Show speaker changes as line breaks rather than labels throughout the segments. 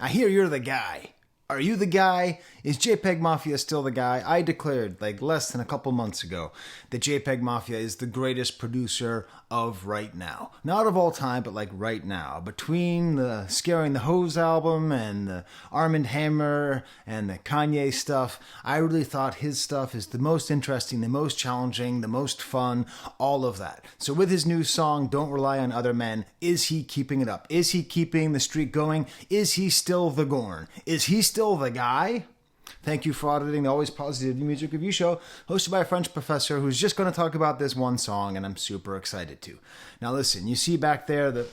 I hear you're the guy. Are you the guy? Is Jpegmafia still the guy? I declared, like less than a couple months ago, that Jpegmafia is the greatest producer of right now. Not of all time, but like right now. Between the Scaring the Hose album and the Armand Hammer and the Kanye stuff, I really thought his stuff is the most interesting, the most challenging, the most fun, all of that. So with his new song, Don't Rely on Other Men, is he keeping it up? Is he keeping the streak going? Is he still the Gorn? Is he still the guy? Thank you for auditing the Always Positive Music Review Show, hosted by a French professor who's just going to talk about this one song, and I'm super excited to. Now listen, you see back there the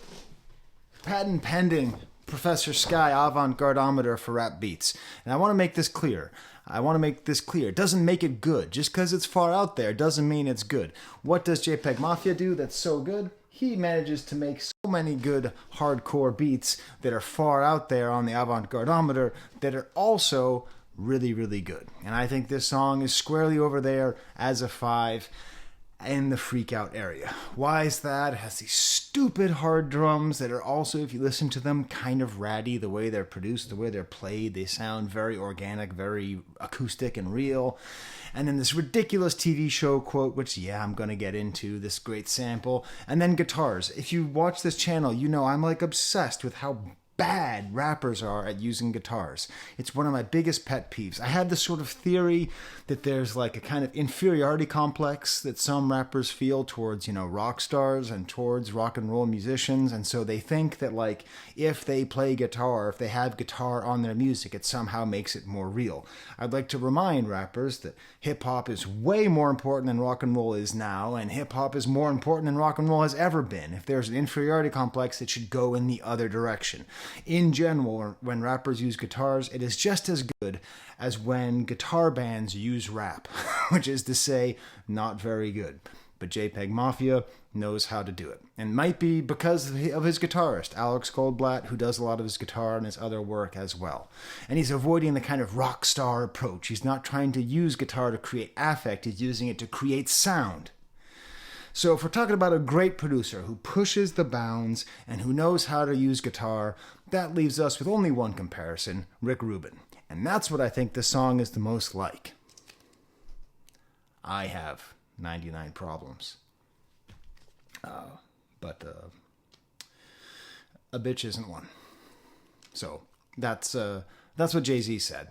patent pending Professor Sky avant-gardometer for rap beats. And I want to make this clear. It doesn't make it good. Just because it's far out there doesn't mean it's good. What does Jpegmafia do that's so good? He manages to make so many good hardcore beats that are far out there on the avant-gardometer that are also really, really good. And I think this song is squarely over there as a 5 in the freak out area. Why is that? It has these stupid hard drums that are also, if you listen to them, kind of ratty. The way they're produced, the way they're played, they sound very organic, very acoustic and real. And then this ridiculous TV show quote, which, yeah, I'm going to get into, this great sample. And then guitars. If you watch this channel, you know I'm like obsessed with how bad rappers are at using guitars. It's one of my biggest pet peeves. I have this sort of theory that there's like a kind of inferiority complex that some rappers feel towards, rock stars and towards rock and roll musicians. And so they think that like if they play guitar, if they have guitar on their music, it somehow makes it more real. I'd like to remind rappers that hip hop is way more important than rock and roll is now, and hip hop is more important than rock and roll has ever been. If there's an inferiority complex, it should go in the other direction. In general, when rappers use guitars, it is just as good as when guitar bands use rap, which is to say, not very good. But Jpegmafia knows how to do it. And might be because of his guitarist, Alex Goldblatt, who does a lot of his guitar and his other work as well. And he's avoiding the kind of rock star approach. He's not trying to use guitar to create affect, he's using it to create sound. So if we're talking about a great producer who pushes the bounds and who knows how to use guitar, that leaves us with only one comparison, Rick Rubin. And that's what I think this song is the most like. I have 99 problems. But a bitch isn't one. So that's what Jay-Z said.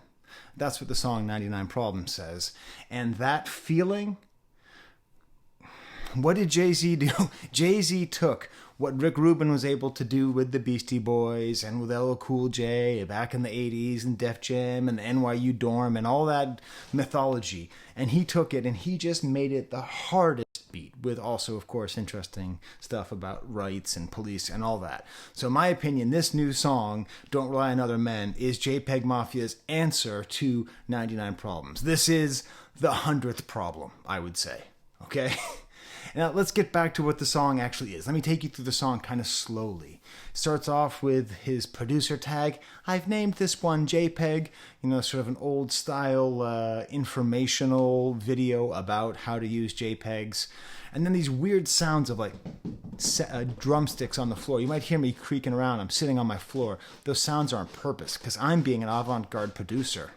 That's what the song 99 Problems says. And that feeling... What did Jay-Z do? Jay-Z took what Rick Rubin was able to do with the Beastie Boys and with LL Cool J back in the 80s and Def Jam and the NYU Dorm and all that mythology. And he took it and he just made it the hardest beat with also, of course, interesting stuff about rights and police and all that. So in my opinion, this new song, Don't Rely on Other Men, is Jpegmafia's answer to 99 Problems. This is the 100th problem, I would say. Okay? Now, let's get back to what the song actually is. Let me take you through the song kind of slowly. It starts off with his producer tag. I've named this one JPEG, sort of an old style informational video about how to use JPEGs. And then these weird sounds of like drumsticks on the floor. You might hear me creaking around. I'm sitting on my floor. Those sounds are on purpose because I'm being an avant-garde producer.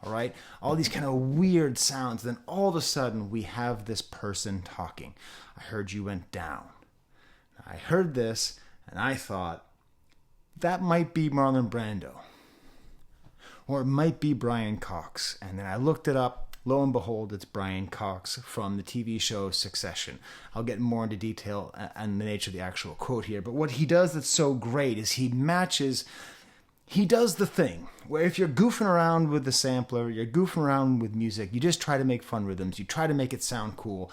All right, all these kind of weird sounds. Then all of a sudden we have this person talking. I heard you went down. I heard this and I thought that might be Marlon Brando. Or it might be Brian Cox. And then I looked it up. Lo and behold, it's Brian Cox from the TV show Succession. I'll get more into detail and the nature of the actual quote here. But what he does that's so great is he does the thing where if you're goofing around with the sampler, you're goofing around with music, you just try to make fun rhythms, you try to make it sound cool,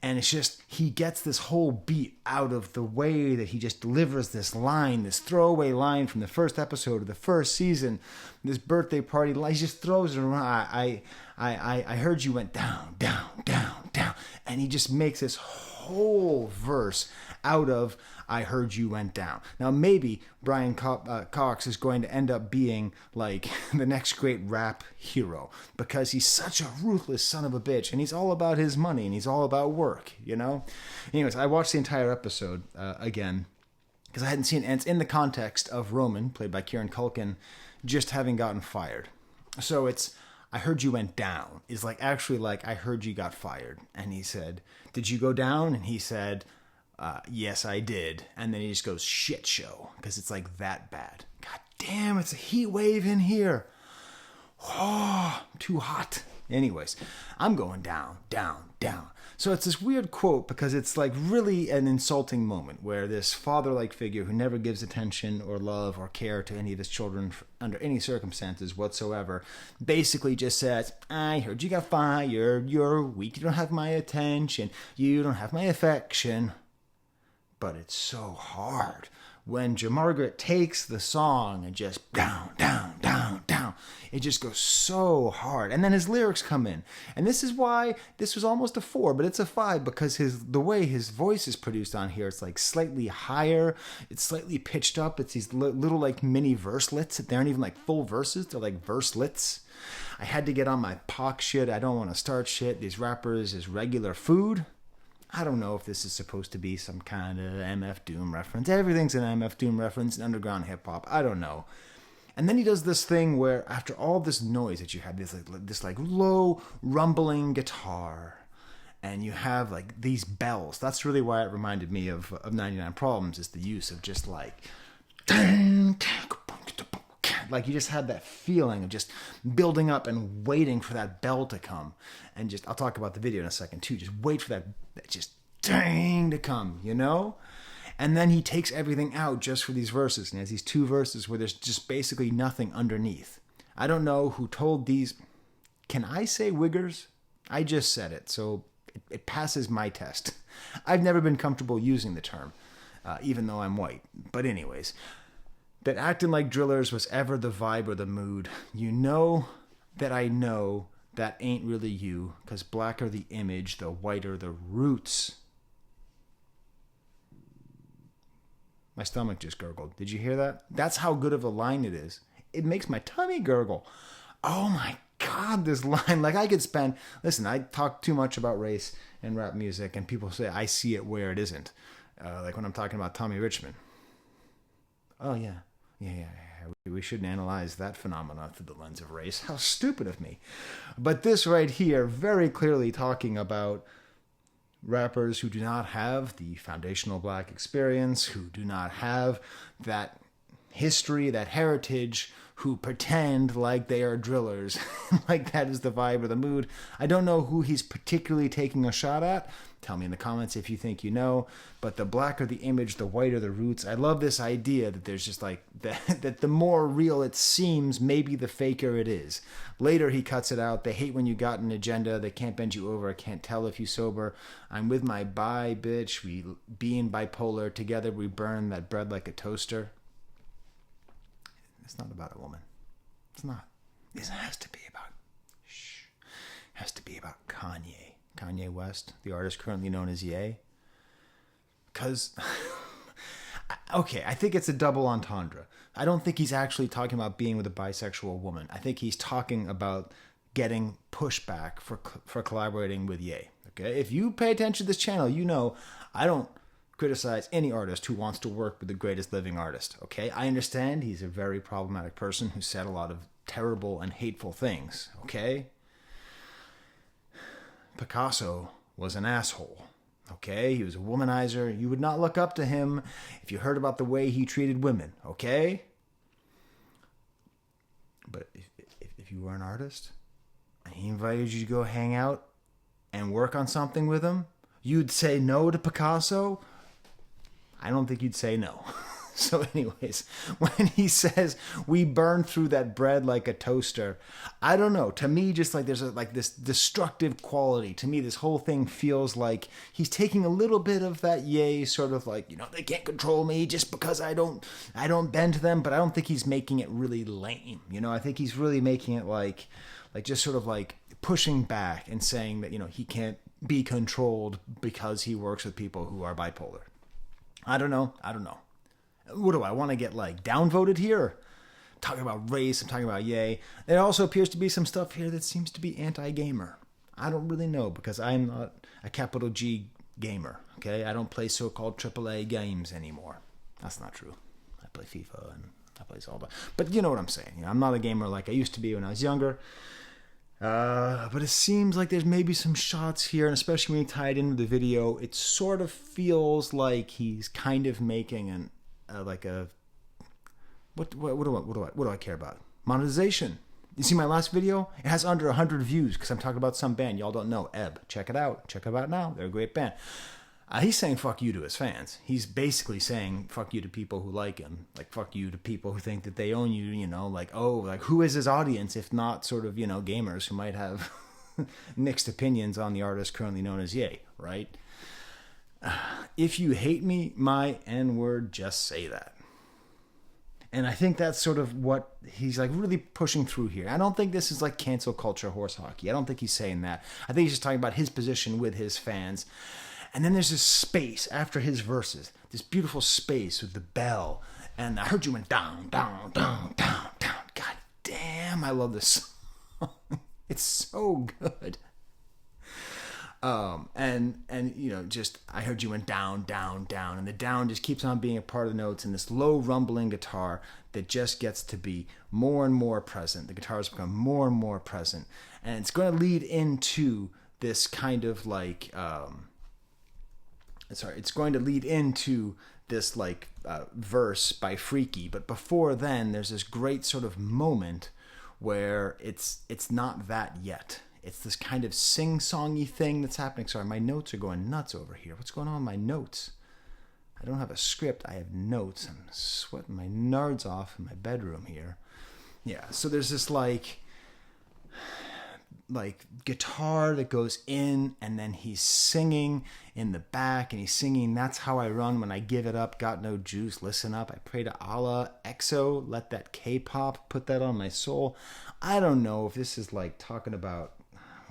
and it's just, he gets this whole beat out of the way that he just delivers this line, this throwaway line from the first episode of the first season, this birthday party line, he just throws it around. I heard you went down, down, down, down, and he just makes this whole verse out of I heard you went down. Now maybe Brian Cox is going to end up being like the next great rap hero because he's such a ruthless son of a bitch and he's all about his money and he's all about work, Anyways, I watched the entire episode again because I hadn't seen it. And it's in the context of Roman, played by Kieran Culkin, just having gotten fired. So it's, I heard you went down, is like actually like, I heard you got fired. And he said, did you go down? And he said, yes, I did. And then he just goes, shit show, because it's like that bad. God damn, it's a heat wave in here. Oh, too hot. Anyways, I'm going down, down, down. So it's this weird quote because it's like really an insulting moment where this father-like figure who never gives attention or love or care to any of his children under any circumstances whatsoever basically just says, I heard you got fired, you're weak, you don't have my attention, you don't have my affection. But it's so hard when Margaret takes the song and just down, down, down, down. It just goes so hard. And then his lyrics come in. And this is why this was almost a 4, but it's a 5 because the way his voice is produced on here, it's like slightly higher. It's slightly pitched up. It's these little like mini verselets. They aren't even like full verses. They're like verselets. I had to get on my Pac shit. I don't want to start shit. These rappers is regular food. I don't know if this is supposed to be some kind of MF Doom reference. Everything's an MF Doom reference in underground hip-hop. I don't know. And then he does this thing where after all this noise that you have, this low rumbling guitar, and you have like these bells. That's really why it reminded me of 99 Problems, is the use of just like you just had that feeling of just building up and waiting for that bell to come. And just, I'll talk about the video in a second too. Just wait for that just dang to come, you know? And then he takes everything out just for these verses. And he has these 2 verses where there's just basically nothing underneath. I don't know who told these. Can I say wiggers? I just said it, so it passes my test. I've never been comfortable using the term, even though I'm white. But anyways, that acting like drillers was ever the vibe or the mood. You know that I know that ain't really you, 'cause blacker the image, the whiter the roots. My stomach just gurgled. Did you hear that? That's how good of a line it is. It makes my tummy gurgle. Oh my God, this line. Like I could spend... Listen, I talk too much about race and rap music, and people say I see it where it isn't. Like when I'm talking about Tommy Richmond. Oh, yeah. Yeah. We shouldn't analyze that phenomena through the lens of race. How stupid of me. But this right here, very clearly talking about rappers who do not have the foundational black experience, who do not have that history, that heritage, who pretend like they are drillers, like that is the vibe or the mood. I don't know who he's particularly taking a shot at. Tell me in the comments if you think you know. But the blacker the image, the whiter the roots. I love this idea that there's just like, that the more real it seems, maybe the faker it is. Later he cuts it out. They hate when you got an agenda. They can't bend you over. I can't tell if you sober. I'm with my bi bitch. We being bipolar. Together we burn that bread like a toaster. It's not about a woman. It's not. This has to be about... Has to be about Kanye. Kanye West, the artist currently known as Ye. Because... okay, I think it's a double entendre. I don't think he's actually talking about being with a bisexual woman. I think he's talking about getting pushback for collaborating with Ye. Okay? If you pay attention to this channel, you know I don't criticize any artist who wants to work with the greatest living artist, okay? I understand he's a very problematic person who said a lot of terrible and hateful things, okay? Picasso was an asshole, okay? He was a womanizer. You would not look up to him if you heard about the way he treated women, okay? But if you were an artist and he invited you to go hang out and work on something with him, you'd say no to Picasso? I don't think you'd say no. So anyways, when he says we burn through that bread like a toaster, I don't know. To me, just like there's this destructive quality. To me, this whole thing feels like he's taking a little bit of that Ye sort of like, they can't control me just because I don't bend to them, but I don't think he's making it really lame. I think he's really making it like just sort of like pushing back and saying that, he can't be controlled because he works with people who are bipolar. I don't know. What do I want to get like downvoted here? I'm talking about race. I'm talking about Ye. There also appears to be some stuff here that seems to be anti-gamer. I don't really know because I'm not a capital G gamer. Okay, I don't play so-called AAA games anymore. That's not true. I play FIFA and I play Zelda. But you know what I'm saying. You know, I'm not a gamer like I used to be when I was younger. But it seems like there's maybe some shots here, and especially when you tie it into the video, it sort of feels like he's kind of making what do I care about? Monetization. You see my last video? It has under 100 views because I'm talking about some band y'all don't know, Ebb. Check it out. Check it out now. They're a great band. He's saying fuck you to his fans. He's basically saying fuck you to people who like him. Like fuck you to people who think that they own you, you know, like, oh, like who is his audience if not sort of, you know, gamers who might have mixed opinions on the artist currently known as Ye, right? If you hate me, my N-word, just say that. And I think that's sort of what he's like really pushing through here. I don't think this is like cancel culture horse hockey. I don't think he's saying that. I think he's just talking about his position with his fans. And then there's this space after his verses, this beautiful space with the bell. And I heard you went down, down, down, down, down. God damn, I love this song. It's so good. And you know, just I heard you went down, down, down, and the down just keeps on being a part of the notes, and this low rumbling guitar that just gets to be more and more present. The guitars become more and more present, and it's going to lead into this kind of like it's going to lead into this like verse by Freaky, but before then there's this great sort of moment where it's not that yet. It's this kind of sing-songy thing that's happening. Sorry, my notes are going nuts over here. What's going on with my notes? I don't have a script. I have notes. I'm sweating my nards off in my bedroom here. Yeah, so there's this like guitar that goes in, and then he's singing in the back, and he's singing, that's how I run when I give it up, got no juice, listen up, I pray to Allah, EXO, let that K-pop, put that on my soul. I don't know if this is like talking about,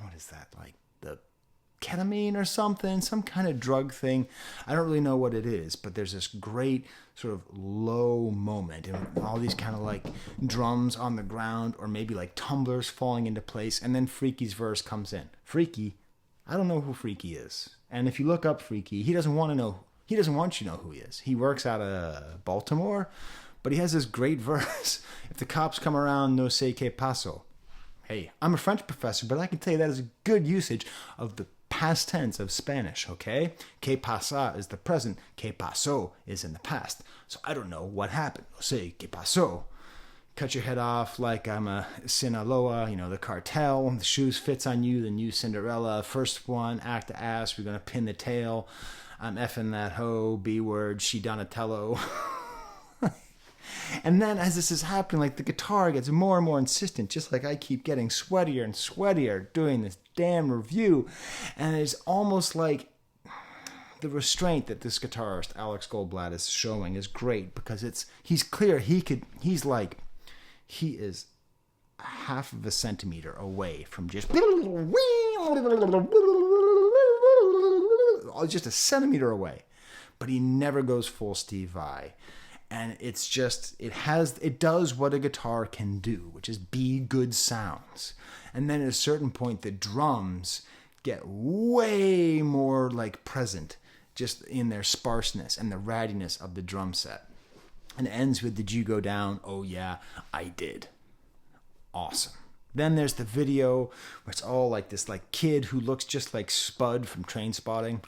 what is that, like the ketamine or something, some kind of drug thing. I don't really know what it is, but there's this great sort of low moment and all these kind of like drums on the ground or maybe like tumblers falling into place, and then Freaky's verse comes in. Freaky, I don't know who Freaky is. And if you look up Freaky, he doesn't want you to know who he is. He works out of Baltimore, but he has this great verse. If the cops come around, no sé qué pasó. Hey, I'm a French professor, but I can tell you that is a good usage of the past tense of Spanish, okay? Que pasa is the present. Que pasó is in the past. So I don't know what happened. No sé qué pasó. Cut your head off like I'm a Sinaloa, you know, the cartel. The shoes fits on you, the new Cinderella. First one, act the ass. We're going to pin the tail. I'm effing that hoe, B-word, she Donatello. And then as this is happening, like the guitar gets more and more insistent, just like I keep getting sweatier and sweatier doing this damn review. And it's almost like the restraint that this guitarist, Alex Goldblatt, is showing is great because he's clear. He is half of a centimeter away from just a centimeter away. But he never goes full Steve Vai. And it's just, it does what a guitar can do, which is be good sounds. And then at a certain point, the drums get way more like present, just in their sparseness and the rattiness of the drum set. And it ends with, did you go down? Oh yeah, I did. Awesome. Then there's the video where it's all like this like kid who looks just like Spud from Trainspotting.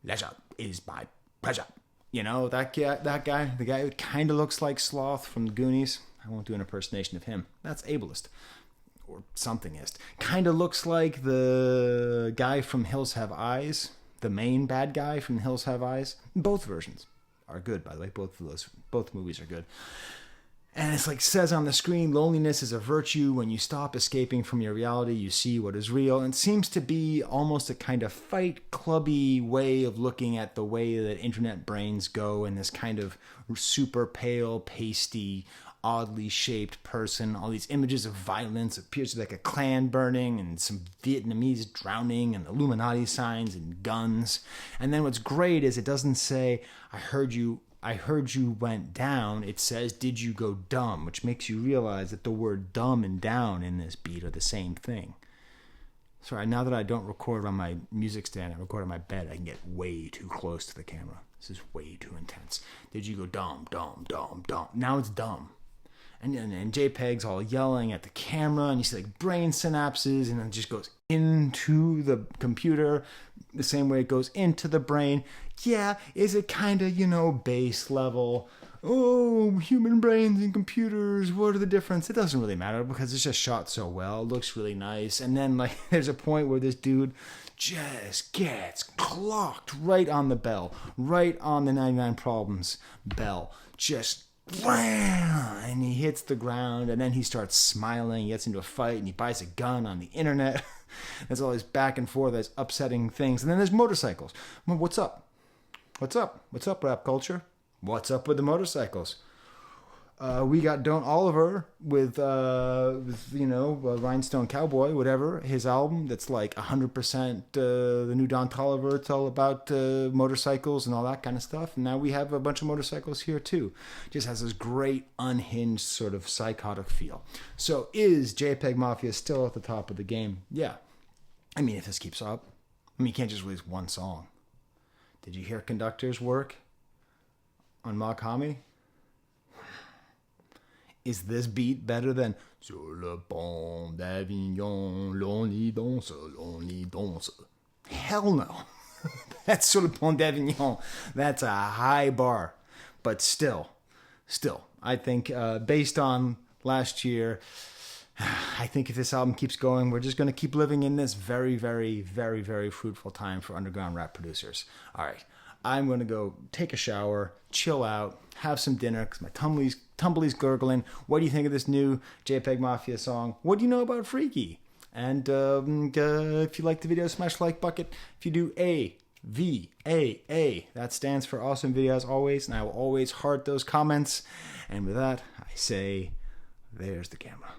Leisure is my pleasure. You know, that guy, the guy who kind of looks like Sloth from the Goonies. I won't do an impersonation of him. That's ableist. Or somethingist. Kind of looks like the guy from Hills Have Eyes. The main bad guy from Hills Have Eyes. Both versions are good, by the way. Both movies are good. And it's like says on the screen, loneliness is a virtue. When you stop escaping from your reality, you see what is real. And it seems to be almost a kind of fight clubby way of looking at the way that internet brains go, in this kind of super pale, pasty, oddly shaped person. All these images of violence, appears like a clan burning and some Vietnamese drowning and Illuminati signs and guns. And then what's great is it doesn't say, I heard you went down. It says, did you go dumb? Which makes you realize that the word dumb and down in this beat are the same thing. Sorry, now that I don't record on my music stand, I record on my bed, I can get way too close to the camera. This is way too intense. Did you go dumb, dumb, dumb, dumb? Now it's dumb. And JPEG's all yelling at the camera, and you see like brain synapses, and then it just goes into the computer the same way it goes into the brain. Yeah, is it kind of, base level? Oh, human brains and computers, what are the difference? It doesn't really matter because it's just shot so well. It looks really nice. And then like there's a point where this dude just gets clocked right on the bell, right on the 99 Problems bell. Just wham! And he hits the ground, and then he starts smiling. He gets into a fight, and he buys a gun on the internet. There's all this back and forth, there's upsetting things. And then there's motorcycles. Well, what's up? What's up? What's up, rap culture? What's up with the motorcycles? We got Don't Oliver with Rhinestone Cowboy, whatever, his album that's like 100% the new Don Toliver. It's all about motorcycles and all that kind of stuff. And now we have a bunch of motorcycles here too. Just has this great unhinged sort of psychotic feel. So is Jpegmafia still at the top of the game? Yeah. I mean, if this keeps up, you can't just release one song. Did you hear Conductor's work on Moghami? Is this beat better than Sur le pont d'Avignon, l'on y danse, l'on y danse? Hell no. That's Sur le pont d'Avignon. That's a high bar. But still, I think based on last year, I think if this album keeps going, we're just going to keep living in this very, very, very, very fruitful time for underground rap producers. All right. I'm going to go take a shower, chill out, have some dinner because my tumbly's gurgling. What do you think of this new Jpegmafia song? What do you know about Freaky? And if you like the video, smash the like bucket. If you do AVAA, that stands for awesome video as always, and I will always heart those comments. And with that, I say, there's the camera.